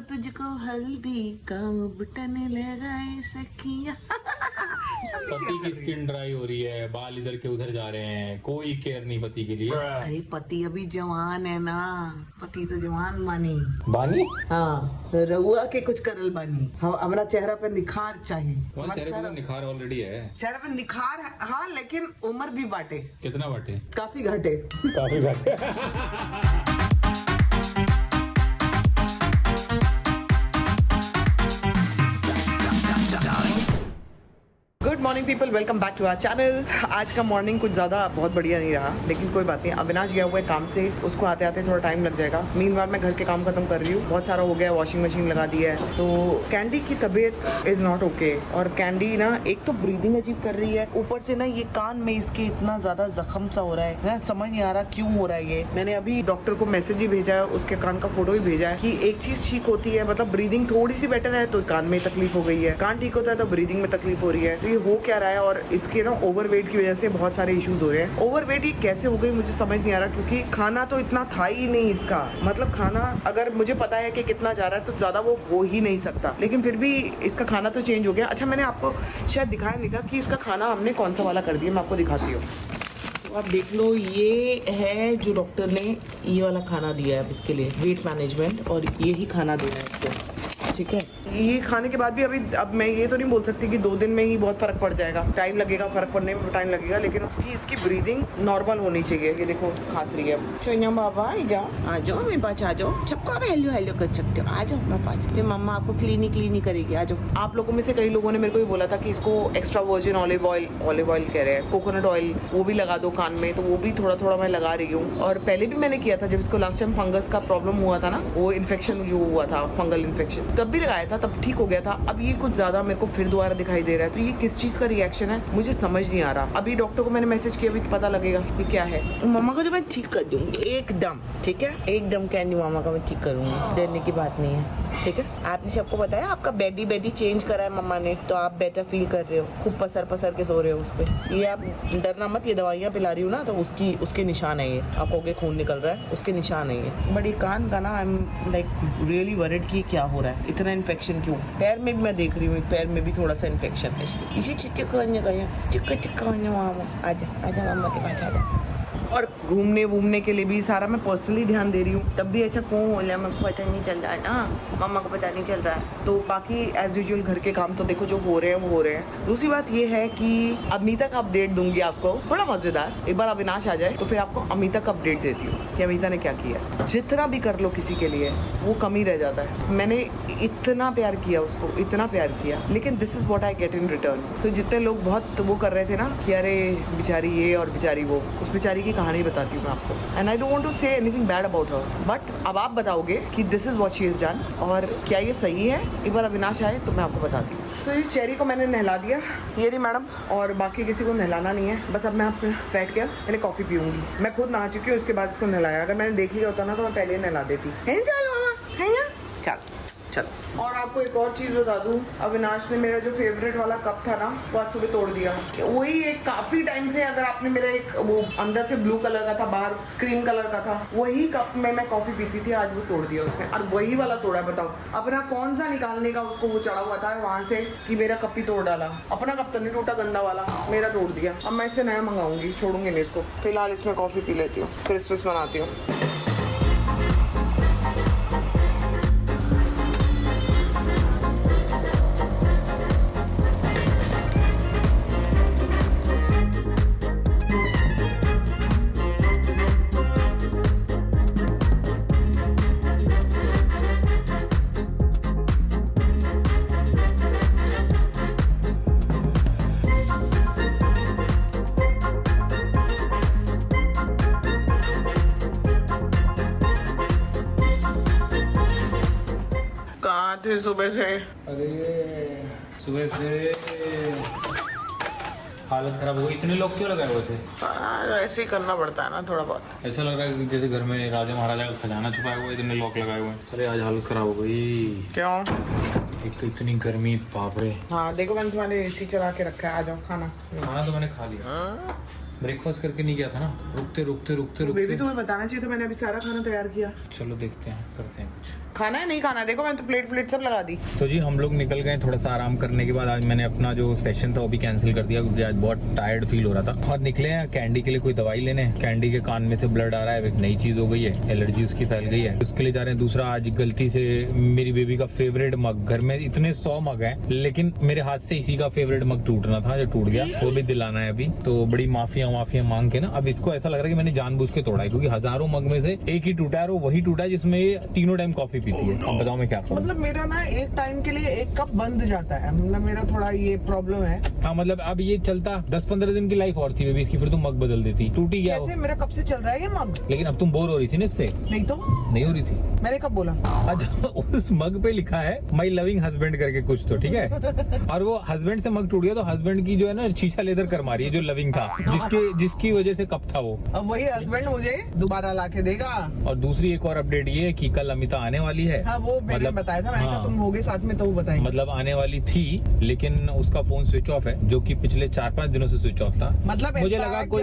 तुझको हल्दी का बटन लगाए सखिया। पति की स्किन ड्राई हो रही है, बाल इधर के उधर जा रहे हैं, कोई केयर नहीं पति के लिए। अरे पति अभी जवान है ना, पति तो जवान बानी। बानी हाँ रहुआ के कुछ करल बानी। हम हमारा चेहरा पे निखार चाहिए। तुम्हारे चेहरे पे तो निखार ऑलरेडी है। चेहरे पे निखार है, हाँ, लेकिन उम्र भी बांटे। कितना बाटे? काफी घटे। काफी बाटे। Good morning people, welcome back to our channel. आज का मॉर्निंग कुछ ज़्यादा बहुत बढ़िया नहीं रहा, लेकिन कोई बात नहीं। अविनाश गया हुआ है काम से, उसको आते आते थोड़ा टाइम लग जाएगा। मीनवाइल मैं घर के काम खत्म कर रही हूँ, बहुत सारा हो गया, वॉशिंग मशीन लगा दी है। तो कैंडी की तबीयत इज़ नॉट ओके, और कैंडी ना एक तो ब्रीदिंग अजीब कर रही है, ऊपर से ना ये कान में इसके इतना ज़्यादा जख्म सा हो रहा है ना, समझ नहीं आ रहा क्यों हो रहा है ये। मैंने अभी डॉक्टर को मैसेज भी भेजा है, उसके कान का फोटो भी भेजा है कि एक चीज़ ठीक होती है, मतलब ब्रीदिंग थोड़ी सी बेटर है तो कान में तकलीफ हो गई है, कान ठीक होता है तो ब्रीदिंग में तकलीफ हो रही है। तो ये हो क्या रहा है, और इसके ना ओवरवेट की वजह से बहुत सारे इश्यूज हो रहे हैं। ओवरवेट ये कैसे हो गई मुझे समझ नहीं आ रहा, क्योंकि खाना तो इतना था ही नहीं इसका। मतलब खाना अगर मुझे पता है कि कितना जा रहा है तो ज्यादा वो हो ही नहीं सकता, लेकिन फिर भी इसका खाना तो चेंज हो गया। अच्छा, मैंने आपको शायद दिखाया नहीं था कि इसका खाना हमने कौन सा वाला कर दिया, मैं आपको दिखाती हूँ। तो आप देख लो, ये है जो डॉक्टर ने ये वाला खाना दिया है इसके लिए, वेट मैनेजमेंट, और यही खाना देना है इसको, ठीक है। ये खाने के बाद भी अब मैं ये तो नहीं बोल सकती कि 2 दिन में ही बहुत फर्क पड़ जाएगा, टाइम लगेगा, फर्क पड़ने में टाइम लगेगा, लेकिन इसकी ब्रीदिंग नॉर्मल होनी चाहिए। ये देखो खांस रही है अब। चोइया बाबा आ जाओ मेरे पास, आ जाओ, सबको आप हेलो हेलो कर सकते हो, आ जाओ मेरे पास। फिर मम्मा आपको क्लीनी करेगी, आ जाओ। आप लोगों में से कई लोगों ने मेरे को ये बोला था कि इसको एक्स्ट्रा वर्जिन ऑलिव ऑयल कह रहे हैं, कोकोनट ऑयल, वो भी लगा दो कान में, तो वो भी थोड़ा थोड़ा मैं लगा रही हूँ। और पहले भी मैंने किया था, जब इसको लास्ट टाइम फंगस का प्रॉब्लम हुआ था ना, वो इन्फेक्शन जो हुआ था, फंगल इन्फेक्शन, तब भी लगाया था, तब ठीक हो गया था। अब ये कुछ ज्यादा मेरे को फिर दोबारा दिखाई दे रहा है, तो ये किस चीज का रिएक्शन है मुझे समझ नहीं आ रहा। अभी डॉक्टर को मैंने मैसेज किया, अभी पता लगेगा कि क्या है। मम्मा को तो मैं ठीक कर दूंगी एकदम, ठीक है, एकदम कैंडी मामा का मैं ठीक करूंगी, डरने की बात नहीं है, ठीक है। आपने सबको बताया आपका बेडी चेंज करा है मम्मा ने, तो आप बेटर फील कर रहे हो, खूब पसर के सो रहे हो उस पर। ये आप डरना मत, ये दवाइयाँ पिला रही हूँ ना, तो उसके निशान है, ये आपको के खून निकल रहा है, उसके निशान है ये। बट ये कान का ना, I am like really worried कि क्या हो रहा है, इतना इन्फेक्शन क्यों। पैर में भी मैं देख रही हूँ, पैर में भी थोड़ा सा इन्फेक्शन है इसी चिक्का मामा, आजा मामा के पास आजा। और घूमने के लिए भी सारा मैं पर्सनली ध्यान दे रही हूँ, तब भी अच्छा क्यों हो रहा है मेरे को पता नहीं चल रहा है ना, मम्मा को पता नहीं चल रहा है। तो बाकी एज यूजुअल घर के काम तो देखो जो हो रहे हैं वो हो रहे हैं। दूसरी बात ये है कि अमिता का अपडेट दूंगी आपको, बड़ा मजेदार। एक बार अविनाश आ जाए तो फिर आपको अमिता का अपडेट देती हूँ कि अमिता ने क्या किया। जितना भी कर लो किसी के लिए वो कमी रह जाता है। मैंने इतना प्यार किया उसको, इतना प्यार किया, लेकिन this is what I get in return. तो जितने लोग बहुत वो कर रहे थे ना कि अरे बेचारी ये और बेचारी वो, उस बेचारी की कहानी बताती हूँ मैं आपको। And I don't want to say anything bad about her, but अब आप बताओगे कि this is what she is done, और क्या ये सही है। एक बार अविनाश आए तो मैं आपको बताती हूँ। तो ये चेरी को मैंने नहला दिया, ये रही मैडम, और बाकी किसी को नहलाना नहीं है। बस अब मैं बैठ के पहले कॉफी पीऊंगी। मैं खुद नहा चुकी हूँ, उसके बाद इसको नहलाया। अगर मैंने देख लिया होता ना तो मैं पहले ही नहला देती। है चल। और आपको एक और चीज बता दूं, अविनाश ने मेरा जो फेवरेट वाला कप था ना, वो आज सुबह तोड़ दिया। वही एक काफी टाइम से, अगर आपने मेरा एक वो अंदर से ब्लू कलर का था, बाहर क्रीम कलर का था, वही कप में मैं कॉफी पीती थी, आज वो तोड़ दिया उसने, और वही वाला तोड़ा। बताओ अपना कौन सा निकालने का उसको वो चढ़ा हुआ था वहां से कि मेरा कप ही तोड़ डाला। अपना कप तो नहीं टूटा, गंदा वाला मेरा तोड़ दिया। अब मैं इससे नया मंगाऊंगी, छोड़ूंगी नहीं इसको। फिलहाल इसमें कॉफी पी लेती हूँ, क्रिसमस बनाती हूँ। सुबह से, अरे सुबह से हालत खराब हो गई। इतने लोग क्यों लगाए हुए थे? ऐसे ही करना पड़ता है ना थोड़ा बहुत। ऐसा लग रहा है कि जैसे घर में राजा महाराजा का खजाना छुपाया हुआ है, इतने लोग लगाए हुए हैं। अरे आज हालत खराब हो गई। क्यों? एक तो इतनी गर्मी, बाप रे। हाँ देखो, मैंने तुम्हारे एसी चला के रखा है, आ जाओ खाना। खाना तो मैंने खा लिया। ब्रेकफास्ट करके नहीं गया था ना, रुकते रुकते रुकते बेबी रुकते। तुम्हें बताना चाहिए था, मैंने अभी सारा खाना तैयार किया। चलो देखते हैं, करते हैं कुछ। खाना है नहीं खाना, देखो मैंने तो प्लेट सब लगा दी। तो जी हम लोग निकल गए थोड़ा सा आराम करने के बाद। आज मैंने अपना जो सेशन था वो भी कैंसिल कर दिया क्योंकि आज बहुत टायर्ड फील हो रहा था। और निकले हैं कैंडी के लिए कोई दवाई लेने। कैंडी के कान में से ब्लड आ रहा है, एक नई चीज हो गई है, एलर्जी उसकी फैल गई है, उसके लिए जा रहे हैं। दूसरा आज गलती से मेरी बेबी का फेवरेट मग, घर में इतने 100 मग है लेकिन मेरे हाथ से इसी का फेवरेट मग टूटना था जो टूट गया, वो भी दिलाना है अभी। तो बड़ी माफिया मांग के ना अब इसको ऐसा लग रहा है कि मैंने जानबूझ के तोड़ा है क्योंकि हजारों मग में से एक ही टूटा है और वो वही टूटा है जिसमें ये तीनों टाइम कॉफी पीती है। अब बताओ मैं क्या करूं। मतलब मेरा ना एक टाइम के लिए एक कप बंद जाता है, मतलब मेरा थोड़ा ये प्रॉब्लम है। हाँ मतलब अब ये चलता 10-15 दिन की लाइफ और थी बेबी इसकी, फिर तुम मग बदल देती, टूटी गया कैसे, मेरा कब से चल रहा है ये मग। लेकिन अब तुम बोर हो रही थी ना इससे। नहीं तो नहीं हो रही थी। मैंने कब बोला। अच्छा उस मग पे लिखा है माई लविंग हस्बैंड करके कुछ तो, ठीक है। और वो हस्बैंड से मग टूट गया तो हस्बैंड की जो है ना छीछा लेदर कर मारी है जो लविंग था, जिसकी वजह से कप था वो। अब वही हस्बैंड मुझे दोबारा ला के देगा। और दूसरी एक और अपडेट ये है कि कल अमिता आने वाली है। हाँ वो मैंने बताया था, मैंने कहा तुम होगे साथ में तो वो बताएंगे। मतलब आने वाली थी लेकिन उसका फोन स्विच ऑफ है जो कि पिछले 4-5 दिनों से स्विच ऑफ था। मतलब मुझे लगा कोई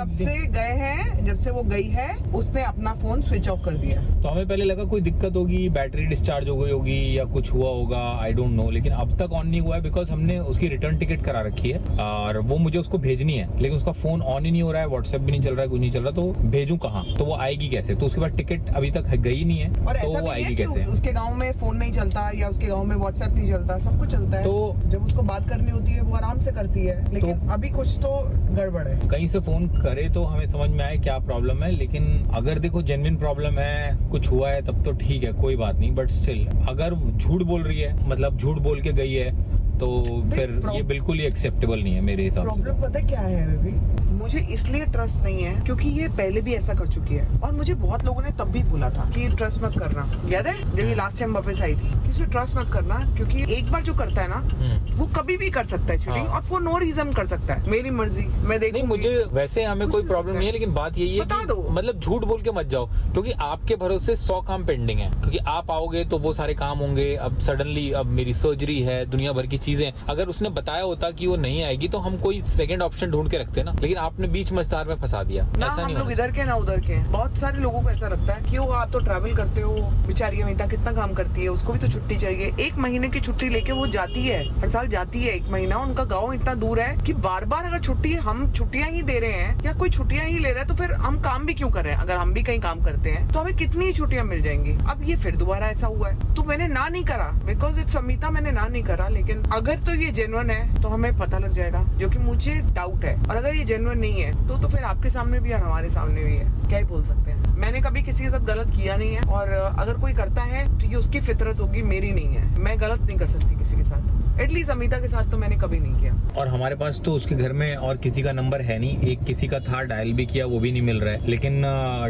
जब से वो गई है उसने अपना फोन स्विच ऑफ कर दिया। तो हमें पहले लगा कोई दिक्कत होगी, बैटरी डिस्चार्ज हो गई होगी या कुछ हुआ होगा, आई डोंट नो। लेकिन अब तक ऑन नहीं हुआ है बिकॉज हमने उसकी रिटर्न टिकट करा रखी है और वो मुझे उसको भेजनी है लेकिन उसका फोन ऑन ही नहीं हो रहा है, व्हाट्सएप भी नहीं चल रहा है, कुछ नहीं चल रहा। तो भेजूं कहाँ, तो वो आएगी कैसे। तो उसके बाद टिकट अभी तक गई नहीं है और तो ऐसा वो आएगी कैसे। उसके गाँव में फोन नहीं चलता या उसके गाँव में व्हाट्सएप नहीं चलता, सब कुछ चलता है। तो जब उसको बात करनी होती है वो आराम से करती है, लेकिन अभी कुछ तो गड़बड़ है। कहीं से फोन करे तो हमें समझ में आए क्या प्रॉब्लम है। लेकिन अगर देखो जेन्युइन प्रॉब्लम है, कुछ हुआ है तब तो ठीक है, कोई बात नहीं। बट स्टिल अगर झूठ बोल रही है, मतलब झूठ बोल के गई है तो फिर ये बिल्कुल ही एक्सेप्टेबल नहीं है मेरे हिसाब से। प्रॉब्लम पता क्या है बेबी, मुझे इसलिए ट्रस्ट नहीं है क्योंकि ये पहले भी ऐसा कर चुकी है और मुझे बहुत लोगों ने तब भी बोला था कि ट्रस्ट मत करना। याद है जब ये लास्ट टाइम वापस आई थी, किसी ट्रस्ट मत करना क्योंकि एक बार जो करता है ना वो कभी भी कर सकता है चीटिंग। हाँ। और फॉर नो रीजन कर सकता है, मेरी मर्जी, मैं देखूंगी। नहीं मुझे वैसे हमें कोई प्रॉब्लम नहीं है लेकिन बात यही है बता कि दो। मतलब झूठ बोल के मत जाओ क्योंकि आपके भरोसे 100 काम पेंडिंग है। क्योंकि आप आओगे तो वो सारे काम होंगे। अब सडनली अब मेरी सर्जरी है, दुनिया भर की चीजें, अगर उसने बताया होता कि वो नहीं आएगी तो हम कोई सेकंड ऑप्शन ढूंढ के रखते ना, लेकिन आपने बीच मझधार में फंसा दिया। ना ऐसा हम नहीं लोग होना इधर के ना उधर के। बहुत सारे लोगों को ऐसा लगता है कि वो आप तो ट्रैवल करते हो, बेचारी अमिता कितना काम करती है, उसको भी तो छुट्टी चाहिए। 1 महीने की छुट्टी लेके वो जाती है, हर साल जाती है 1 महीना। उनका गाँव इतना दूर है कि बार बार अगर छुट्टी, हम छुट्टियां ही दे रहे हैं या कोई छुट्टियां ही ले रहा है तो फिर हम काम भी क्यों कर रहे हैं। अगर हम भी कहीं काम करते हैं तो हमें कितनी छुट्टियां मिल जाएंगी। अब ये फिर दोबारा ऐसा हुआ है तो मैंने ना नहीं करा बिकॉज इट्स अमिता, मैंने ना नहीं करा। लेकिन अगर तो ये जेन्युइन है तो हमें पता लग जाएगा, जो कि मुझे डाउट है। और अगर ये जेन्युइन नहीं है तो फिर आपके सामने भी और हमारे सामने भी है, क्या ही बोल सकते हैं। मैंने कभी किसी के साथ गलत किया नहीं है और अगर कोई करता है तो ये उसकी फितरत होगी, मेरी नहीं है। मैं गलत नहीं कर सकती किसी के साथ, एटलीस्ट अमिता के साथ तो मैंने कभी नहीं किया। और हमारे पास तो उसके घर में और किसी का नंबर है नहीं। एक किसी का था, डायल भी किया, वो भी नहीं मिल रहा है। लेकिन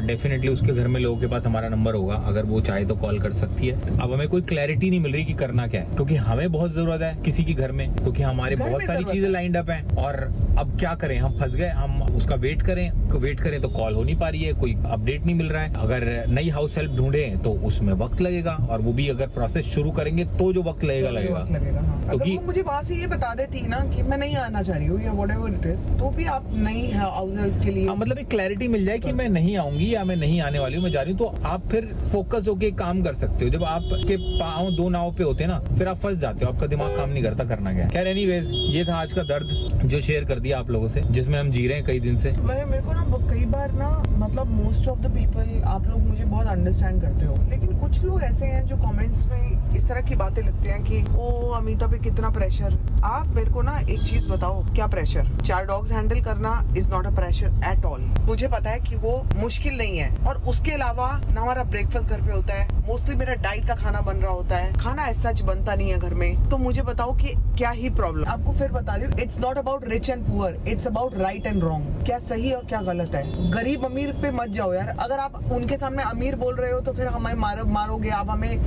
डेफिनेटली उसके घर में लोगों के पास हमारा नंबर होगा, अगर वो चाहे तो कॉल कर सकती है। अब हमें कोई क्लैरिटी नहीं मिल रही कि करना क्या है क्योंकि हमें बहुत जरूरत है किसी की घर में, क्योंकि हमारे बहुत सारी चीजें लाइंड अप हैं। और अब क्या करें, हम फंस गए। हम उसका वेट करें तो कॉल हो नहीं पा रही है, कोई अपडेट नहीं मिल रहा है। अगर नई हाउस हेल्प ढूंढे तो उसमें वक्त लगेगा और वो भी अगर प्रोसेस शुरू करेंगे तो जो वक्त लगेगा अगर वो मुझे वहाँ से ये बता देती ना कि मैं नहीं आना चाह रही हूँ या व्हाटएवर इट इज, तो भी आप नहीं हाउस हेल्प के लिए मतलब एक क्लैरिटी मिल जाए कि मैं नहीं आऊंगी या मैं नहीं आने वाली हूँ, मैं जा रही हूँ, तो आप फिर फोकस होके काम कर सकते हो। जब आपके पाँव 2 नाव पे होते हैं ना फिर आप फंस जाते हो, आपका दिमाग काम नहीं करता करना क्या है। खैर एनीवेज ये था आज का दर्द जो शेयर कर दिया आप लोगों से, जिसमें हम जी रहे हैं कई दिन से। मेरे को ना कई बार ना, मतलब मोस्ट ऑफ द पीपल, आप लोग मुझे बहुत अंडरस्टैंड करते हो, लेकिन कुछ लोग ऐसे हैं जो कमेंट्स में इस तरह की बातें लिखते हैं कि ओ अमिता पे कितना प्रेशर। आप मेरे को ना एक चीज बताओ, क्या प्रेशर? 4 डॉग्स हैंडल करना is not a pressure at all. मुझे पता है कि वो मुश्किल नहीं है और उसके अलावा ना हमारा ब्रेकफास्ट घर पे होता है, मोस्टली मेरा डाइट का खाना बन रहा होता है, खाना ऐसा बनता नहीं है घर में। तो मुझे बताओ कि क्या ही प्रॉब्लम। आपको फिर बता रही हूँ, it's not about rich and poor, it's about right and wrong. क्या सही और क्या गलत है। गरीब अमीर पे मत जाओ यार। अगर आप उनके सामने अमीर बोल रहे हो तो फिर हमें मारोगे, आप हमें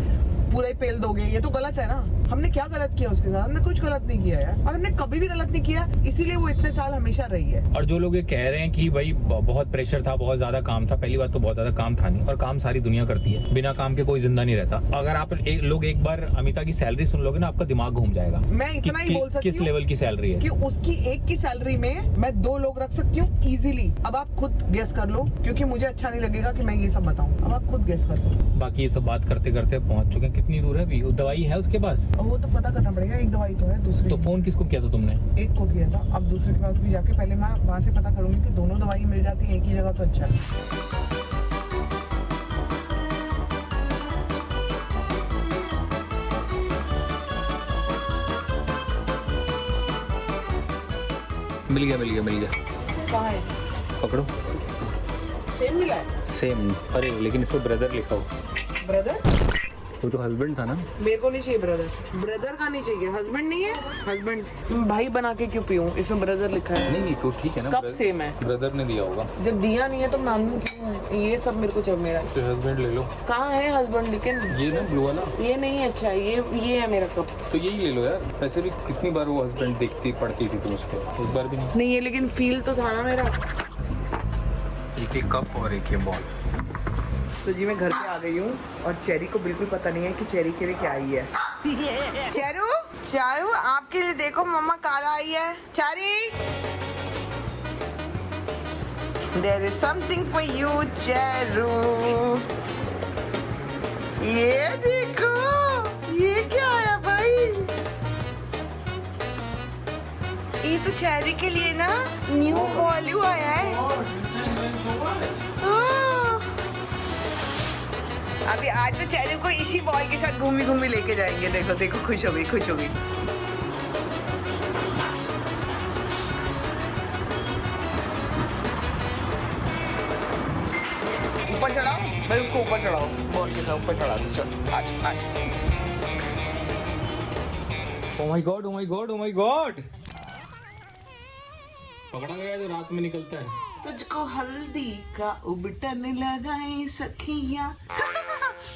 पूरा ही पेल दोगे, ये तो गलत है ना। हमने क्या गलत किया उसके साथ? हमने कुछ गलत नहीं किया यार, और हमने कभी भी गलत नहीं किया, इसीलिए वो इतने साल हमेशा रही है। और जो लोग ये कह रहे हैं कि भाई बहुत प्रेशर था, बहुत ज्यादा काम था, पहली बात तो बहुत ज्यादा काम था नहीं, और काम सारी दुनिया करती है, बिना काम के कोई जिंदा नहीं रहता। अगर आप लोग एक बार अमिता की सैलरी सुन लोगे ना, आपका दिमाग घूम जाएगा। मैं इतना ही बोल सकती हूँ किस लेवल की सैलरी है कि उसकी एक की सैलरी में मैं 2 लोग रख सकती हूँ इजीली। अब आप खुद गेस कर लो, क्योंकि मुझे अच्छा नहीं लगेगा कि मैं ये सब बताऊं। अब आप खुद गेस कर लो। बाकी ये सब बात करते करते पहुंच चुके हैं। कितनी दूर है अभी? वो दवाई है उसके पास? वो तो पता करना पड़ेगा, एक दवाई तो है, दूसरी तो फोन किसको किया था तुमने? एक को किया था, अब दूसरे के पास भी जाके पहले मैं वहाँ से पता करूंगी कि दोनों दवाई मिल जाती है एक ही जगह तो अच्छा है। मिल गया। कहाँ है? पकड़ो। सेम मिला है? सेम। अरे लेकिन इस पर ब्रदर लिखा हो। ब्रदर? वो तो हस्बैंड था ना। मेरे को नहीं चाहिए ब्रदर। ब्रदर का नहीं चाहिए, हस्बैंड नहीं है। हस्बैंड भाई बना के क्यों पीऊं? इसमें ब्रदर लिखा है। नहीं तो ठीक है ना। कब सेम है? ब्रदर ने दिया होगा। जब दिया नहीं है तो मानूं क्यों? ये सब मेरे को चाहिए मेरा। तो हस्बैंड ले लो। कहाँ है हस्बैंड? लेकिन ये ना ब्लू वाला। ये नहीं अच्छा है, ये है मेरा कप। तो यही ले लो यार। वैसे भी कितनी बार वो हस्बैंड देखती पढ़ती थी तुम उसको, एक बार भी नहीं। नहीं है, लेकिन फील तो था ना मेरा। एक कप और एक ये बॉल। तो जी मैं घर पे आ गई हूँ और चेरी को बिल्कुल पता नहीं है कि चेरी के लिए क्या आई है। चारू आपके लिए देखो मम्मा काला आई है। Cherry, there is something for you Charu. ये देखो, ये क्या आया भाई? ये तो चेरी के लिए ना न्यू बॉल आया है। अभी आज तो चेरी को इसी बॉल के साथ घूमी लेके जाएंगे। देखो देखो, खुश हो गई। ऊपर चढ़ाओ भाई, उसको ऊपर चढ़ाओ, बॉल के साथ ऊपर चढ़ा दो। चलो आज ओ माय गॉड पकड़ा गया जो रात में निकलता है। तुझको हल्दी का उबटन लगाए सखिया,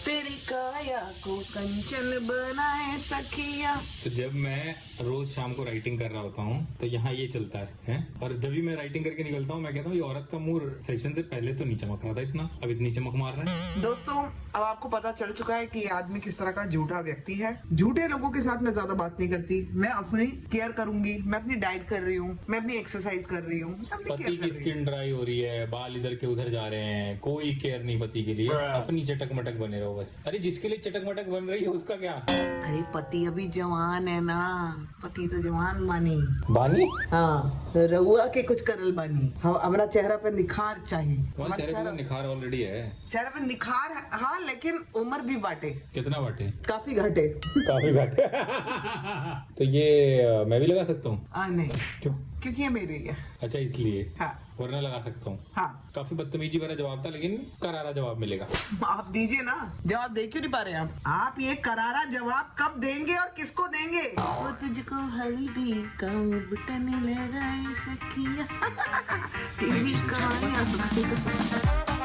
तेरी काया को कंचन बनाए सखिया। तो जब मैं रोज शाम को राइटिंग कर रहा होता हूँ तो यहाँ ये चलता है? और जब भी मैं राइटिंग करके निकलता हूँ मैं कहता हूँ ये औरत का मुंह सेशन से पहले तो नहीं चमक रहा था इतना, अब इतनी चमक मार रहा है। दोस्तों अब आपको पता चल चुका है कि ये आदमी किस तरह का झूठा व्यक्ति है। झूठे लोगों के साथ मैं ज्यादा बात नहीं करती। मैं अपनी केयर करूंगी, मैं अपनी डाइट कर रही हूँ, मैं अपनी एक्सरसाइज कर रही हूँ। पति की स्किन ड्राई हो रही है, बाल इधर के उधर जा रहे हैं, कोई केयर नहीं पति के लिए, अपनी चटक मटक बने रहो बस। अरे जिसके लिए चटक मटक बन रही है उसका क्या? अरे पति अभी जवान है ना, पति तो जवान बानी। हाँ, रहुआ के कुछ करल बानी। हाँ, हमारा चेहरा पे निखार चाहिए। तुम्हारे चेहरे पे निखार ऑलरेडी है। चेहरे पे निखार हाँ, लेकिन उम्र भी बांटे। कितना बांटे? काफी घटे। तो ये मैं भी लगा सकता हूँ? नहीं, क्यों? क्योंकि ये मेरी है। अच्छा इसलिए? हाँ, वरना लगा सकता हूँ। हाँ, काफी बदतमीजी भरा जवाब था, लेकिन करारा जवाब मिलेगा। आप दीजिए ना जवाब। दे क्यों नहीं पा रहे हैं आप ये करारा जवाब कब देंगे और किसको देंगे? वो तुझको हल्दी का बटन लगाए सखिया, तेरी काया